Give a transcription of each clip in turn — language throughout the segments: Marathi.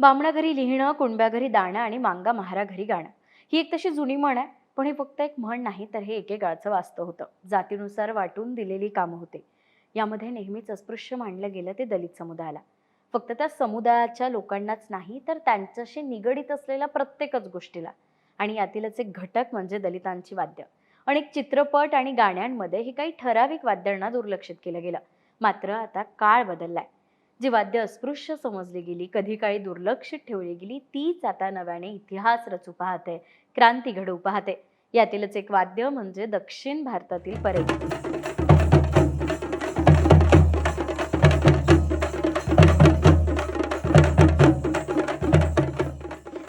बामणा घरी लिहिणं, कुणब्या घरी दाणं आणि मांगा महारा घरी गाणं. ही एक तशी जुनी म्हण आहे, पण हे फक्त एक म्हण नाही, तर हे एकेकाळचं वास्तव होतं. जातीनुसार वाटून दिलेली कामं होते. यामध्ये नेहमीच अस्पृश्य मानलं गेलं ते दलित समुदायाला. फक्त त्या समुदायाच्या लोकांनाच नाही, तर त्यांच्याशी निगडीत असलेल्या प्रत्येकच गोष्टीला. आणि यातीलच एक घटक म्हणजे दलितांची वाद्य. अनेक चित्रपट आणि गाण्यांमध्ये ही काही ठराविक वाद्यांना दुर्लक्षित केलं गेलं. मात्र आता काळ बदललाय. जी वाद्य अस्पृश्य समजली गेली, कधी काळी दुर्लक्षित ठेवली गेली, तीच आता नव्याने इतिहास रचू पाहते, क्रांती घडवू पाहते. यातीलच एक वाद्य म्हणजे दक्षिण भारतातील परेल.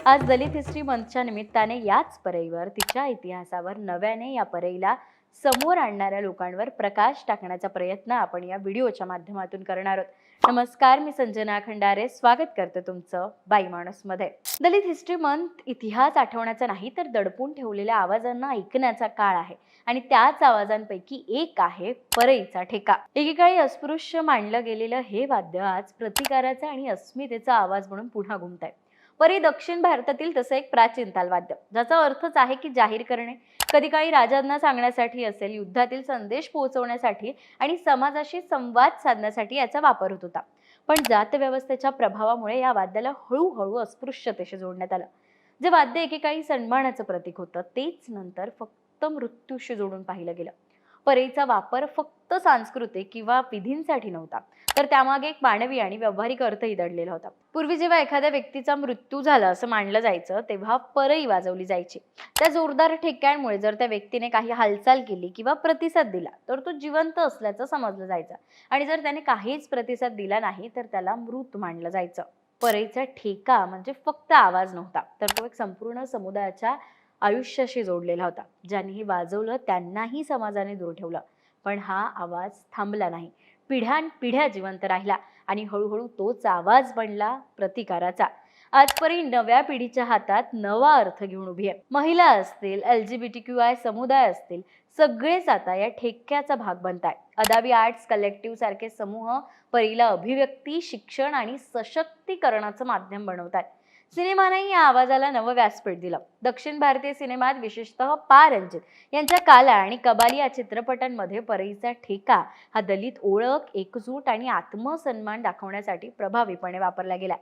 आज दलित हिस्ट्री मंथच्या निमित्ताने याच परईवर, तिच्या इतिहासावर नव्याने या परईला समोर आणणाऱ्या लोकांवर प्रकाश टाकण्याचा प्रयत्न आपण या व्हिडिओच्या माध्यमातून करणार आहोत. नमस्कार, मी संजना खंडारे स्वागत करते तुमचं बाई माणूस मध्ये. दलित हिस्ट्री मंथ इतिहास आठवण्याचा नाही, तर दडपून ठेवलेल्या आवाजांना ऐकण्याचा काळ आहे. आणि त्याच आवाजांपैकी एक आहे परईचा ठेका. एकेकाळी अस्पृश्य मानलं गेलेलं हे वाद्य आज प्रतिकाराचा आणि अस्मितेचा आवाज म्हणून पुन्हा घुमत आहे. परी दक्षिण भारतातील तसं एक प्राचीन तालवाद्य, ज्याचा अर्थच आहे की जाहीर करणे. कधी काळी राजांना सांगण्यासाठी असेल, युद्धातील संदेश पोहोचवण्यासाठी आणि समाजाशी संवाद साधण्यासाठी याचा वापर होत होता. पण जात व्यवस्थेच्या प्रभावामुळे या वाद्याला हळूहळू अस्पृश्यतेशी जोडण्यात आलं. जे वाद्य एकेकाळी सन्मानाचं प्रतीक होतं, तेच नंतर फक्त मृत्यूशी जोडून पाहिलं गेलं. परेचा वापर फक्त सांस्कृतिक किंवा विधींसाठी नव्हता, तर त्यामागे एक मानवी आणि व्यावहारिक अर्थही दडलेला होता. पूर्वी जेव्हा एखाद्या व्यक्तीचा मृत्यू झाला असं मानलं जायचं, तेव्हा परई वाजवली जायची. त्या जोरदार ठेक्यांमुळे जर त्या व्यक्तीने काही हालचाल केली किंवा प्रतिसाद दिला, तर तो जिवंत असल्याचं समजलं जायचं. आणि जर त्याने काहीच प्रतिसाद दिला नाही, तर त्याला मृत मानलं जायचं. परईचा ठेका म्हणजे फक्त आवाज नव्हता, तर तो एक संपूर्ण समुदायाच्या आयुष्याशी जोडलेला होता. ज्यांनी वाजवलं त्यांनाही समाजाने दूर ठेवलं. पण हा आवाज थांबला नाही, पिढ्यानपिढ्या जिवंत राहिला आणि हळूहळू तोच आवाज बनला प्रतिकाराचा. आजपरी नव्या पिढीच्या हातात नवा अर्थ घेऊन उभी आहे. महिला असतील, LGBTQI समुदाय असतील, सगळेच आता या ठेक्याचा भाग बनताय. अदावी आर्ट्स कलेक्टिव्ह सारखे समूह परीला अभिव्यक्ती, शिक्षण आणि सशक्तीकरणाचं माध्यम बनवतात. सिनेमानेही या आवाजाला नवं व्यासपीठ दिलं. दक्षिण भारतीय सिनेमात विशेषतः पा रंजित यांच्या काला आणि कबाली या चित्रपटांमध्ये परईचा ठेका हा दलित ओळख, एकजूट आणि आत्मसन्मान दाखवण्यासाठी प्रभावीपणे वापरला गेला.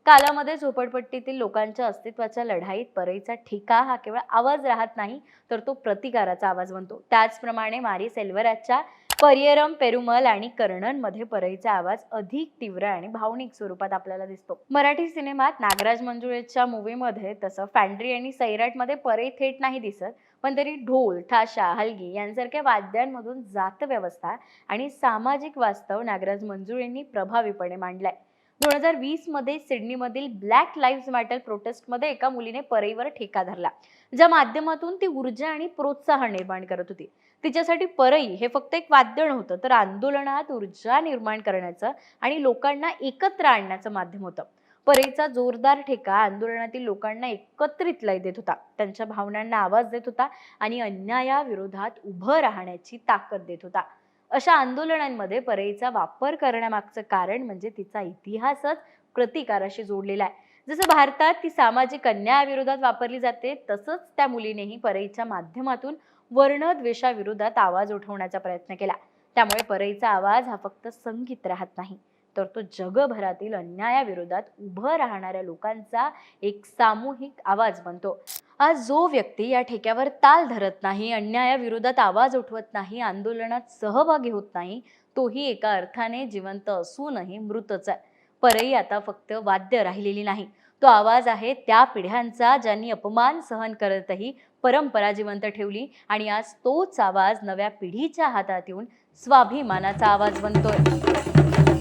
कालामध्ये झोपडपट्टीतील लोकांच्या अस्तित्वाच्या लढाईत परईचा ठेका हा केवळ आवाज राहत नाही, तर तो प्रतिकाराचा आवाज बनतो. त्याचप्रमाणे मारी सेल्वराजच्या परियरम पेरुमल आणि कर्णनमध्ये परईचा आवाज अधिक तीव्र आणि भावनिक स्वरूपात आपल्याला दिसतो. मराठी सिनेमात नागराज मंजुळेच्या मूवीमध्ये तसं फॅन्ड्री आणि सैराटमध्ये परई थेट नाही दिसत, पण तरी ढोल, थाशा, हलगी यांसारख्या वाद्यांमधून जात व्यवस्था आणि सामाजिक वास्तव नागराज मंजुळेंनी प्रभावीपणे मांडलाय. 2020 मध्ये सिडनीमधील ब्लॅक लाईव्ह मॅटर प्रोटेस्टमध्ये एका मुलीने परईवर ठेका धरला, ज्या माध्यमातून ती ऊर्जा आणि प्रोत्साहन निर्माण करत होती. तिच्यासाठी परई हे फक्त एक वाद्य नव्हतं, तर आंदोलनात ऊर्जा निर्माण करण्याचं आणि लोकांना एकत्र आणण्याचं माध्यम होतं. परईचा जोरदार ठेका आंदोलनातील लोकांना एकत्रित लय देत होता, त्यांच्या भावनांना आवाज देत होता आणि अन्यायाविरोधात उभं राहण्याची ताकद देत होता. अशा आंदोलनांमध्ये परईचा वापर करण्यामागचं कारण म्हणजे तिचा इतिहासच प्रतिकाराशी जोडलेला आहे. जसं भारतात ती सामाजिक अन्यायाविरोधात वापरली जाते, तसंच त्या मुलीनेही परईच्या माध्यमातून वर्णद्वेषाविरोधात आवाज उठवण्याचा प्रयत्न केला. त्यामुळे परईचा आवाज हा फक्त संगीत राहत नाही, तर तो जगभरातील अन्यायाविरोधात उभं राहणाऱ्या लोकांचा एक सामूहिक आवाज बनतो. आज जो व्यक्ती या ठेक्यावर ताल धरत नाही, अन्यायाविरोधात आवाज उठवत नाही, आंदोलनात सहभागी होत नाही, तोही एका अर्थाने जिवंत असूनही मृतच आहे. परई आता फक्त वाद्य राहिलेली नाही, तो आवाज आहे त्या पिढ्यांचा ज्यांनी अपमान सहन करतही परंपरा जिवंत ठेवली. आणि आज तोच आवाज नव्या पिढीच्या हातात येऊन स्वाभिमानाचा आवाज बनतोय.